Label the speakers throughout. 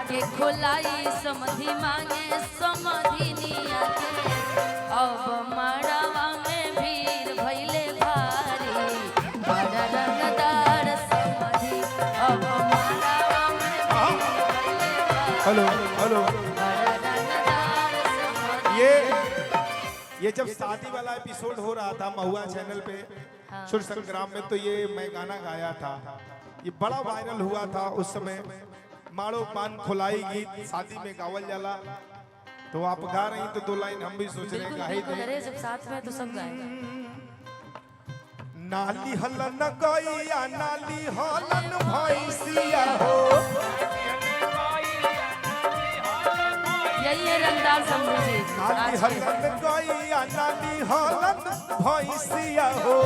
Speaker 1: के खोलाई समधि मांगे समधिनिया के अब मड़वा में भीड़ भइले भारी बड़ा रंगदार समधि अब मड़वा में भीड़ भइले भारी।
Speaker 2: हेलो हेलो,
Speaker 1: बड़ा रंगदार समधि।
Speaker 2: ये जब शादी वाला एपिसोड हो रहा था महुआ चैनल पे सुर संग्राम में, तो ये मैं गाना गाया था, ये बड़ा वायरल हुआ था उस समय। माड़ो पान खुलाई गीत शादी में गावल जाला, तो आप गा रही तो दो लाइन हम भी सोच रहे गा ही दे।
Speaker 1: जब साथ में तो सब गाएगा।
Speaker 2: नाली हलन गैया नाली हलन भैंसिया हो,
Speaker 1: यही है रंगदार समझे।
Speaker 2: नाली हलन गैया नाली हलन भैंसिया हो,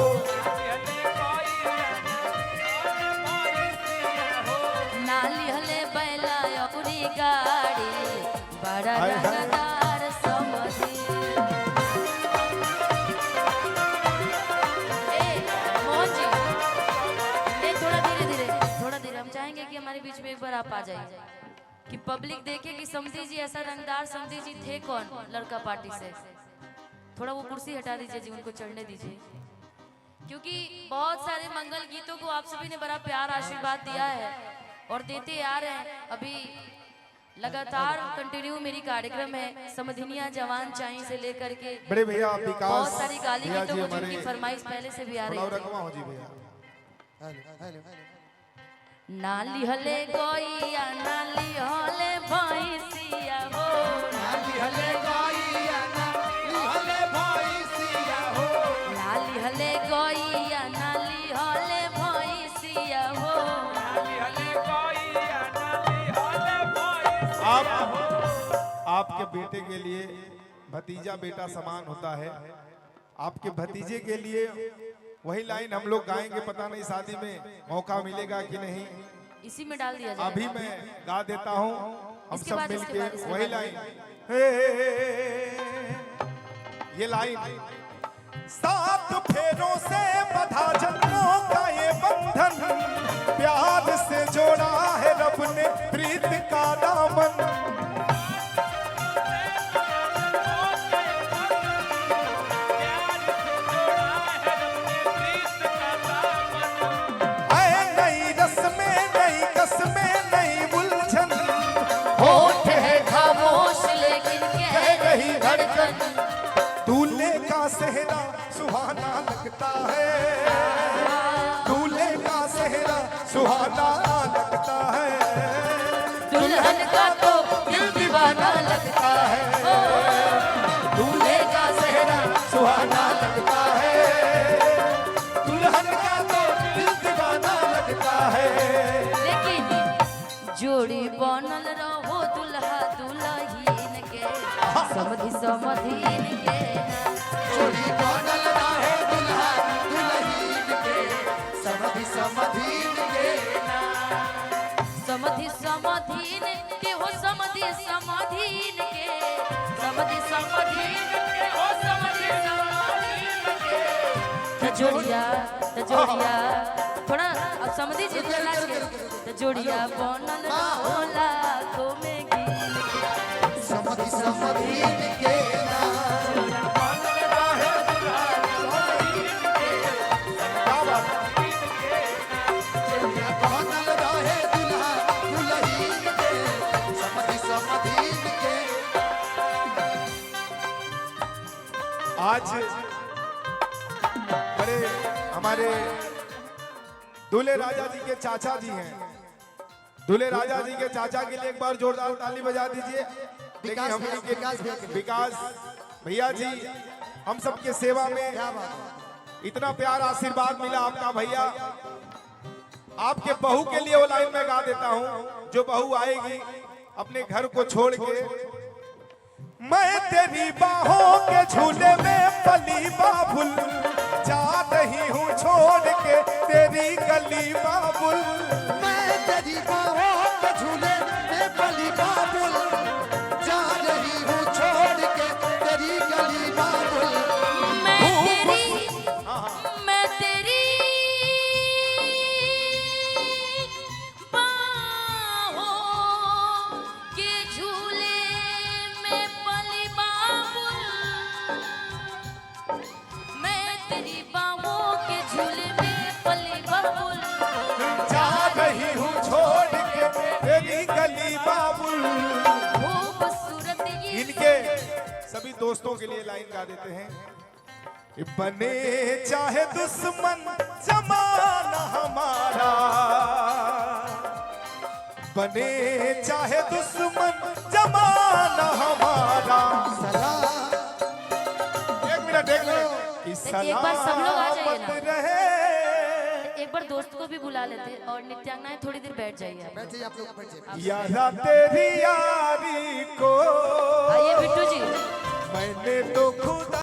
Speaker 1: नाली हले बैला अपनी गाड़ी बड़ा रंगदार समझी। मोहन जी थोड़ा धीरे हम चाहेंगे कि हमारे बीच में एक बार आप आ जाइए कि पब्लिक देखे कि समधी जी ऐसा रंगदार समधी जी थे कौन लड़का पार्टी से। थोड़ा वो कुर्सी हटा दीजिए जी, उनको चढ़ने दीजिए, क्योंकि बहुत सारे मंगल गीतों को आप सभी ने बड़ा प्यार आशीर्वाद दिया है और देते आ रहे हैं। अभी लगातार कंटिन्यू मेरी कार्यक्रम है समधिनिया जवान चाई से लेकर के
Speaker 2: बड़े भैया विकास,
Speaker 1: बहुत सारी गाली गीतों को जिनकी फरमाइश पहले से भी आ रही है। नाली हले गोइया नाली हले भैंसिया हो,
Speaker 2: नाली हले गैया नाली हले भैंसिया हो,
Speaker 1: नाली हले गोइया नाली हले भैंसिया हो।
Speaker 2: आपके बेटे के लिए भतीजा बेटा समान होता है, आपके भतीजे के लिए वही लाइन हम लोग गाएंगे। पता नहीं शादी में मौका मिलेगा कि नहीं,
Speaker 1: इसी में डाल दिया जाए।
Speaker 2: अभी मैं गा देता हूँ, हम सब मिलके वही लाइन। ये लाइन, सात फेरों से बंधा जन्मों का ये बंधन, प्यार से जोड़ा है रब ने प्रीत का दामन। सेहरा सुहाना लगता है, दूल्हे का सेहरा सुहाना लगता है,
Speaker 1: दुल्हन का तो दिल दीवाना लगता है,
Speaker 2: दूल्हे का सेहरा सुहाना लगता है, दुल्हन का तो दिल दीवाना लगता है।
Speaker 1: लेकिन जोड़ी बनल रहो दुल्हा दुल्हीन के समधि समधीन के,
Speaker 2: जोड़ी बनल रहे दुल्हा दुल्हीन के समधि समधीन के,
Speaker 1: समधि समधीन के हो समधि समधीन के, समधि समधीन के हो समधि समधीन के। जोड़िया थोड़ा अब समधि जी चला के जोड़िया बनल रहो लाखों में गिन के,
Speaker 2: समधि समधीन के आज बड़े हमारे दूल्हे राजा जी के चाचा जी हैं, दूल्हे राजा जी के चाचा के लिए एक बार जोरदार ताली बजा दीजिए। विकास भैया जी, हम सबके सेवा में इतना प्यार आशीर्वाद मिला आपका भैया। आपके बहू के लिए वो लाइन में गा देता हूँ, जो बहू आएगी अपने घर को छोड़ के, मैं तेरी बाहों के झूले में पली बाबुल, जा रही हूँ छोड़ के तेरी गली बाबुल,
Speaker 3: मैं तेरी बाहों के झूले में पली बाबुल, जा रही हूँ छोड़ के तेरी गली बाबुल।
Speaker 1: मैं तेरी बाहों
Speaker 2: जा रही हूँ छोड़ के तेरी गली बाबुल।
Speaker 1: खूबसूरत ये
Speaker 2: इनके सभी दोस्तों के लिए लाइन गा देते हैं। बने चाहे दुश्मन जमाना हमारा, बने चाहे दुश्मन जमाना हमारा। एक मिनट कि
Speaker 1: एक बार सब लोग आ जाइए ना।
Speaker 2: सलामत रहे।
Speaker 1: एक बार दोस्त को भी बुला लेते और नित्यांगनाएं थोड़ी देर बैठ जाइए।
Speaker 3: बैठ जाइए आप लोग, बैठ जाइए।
Speaker 2: यारा तेरी यारी को
Speaker 1: आइए बिट्टू जी।
Speaker 2: मैंने तो खुदा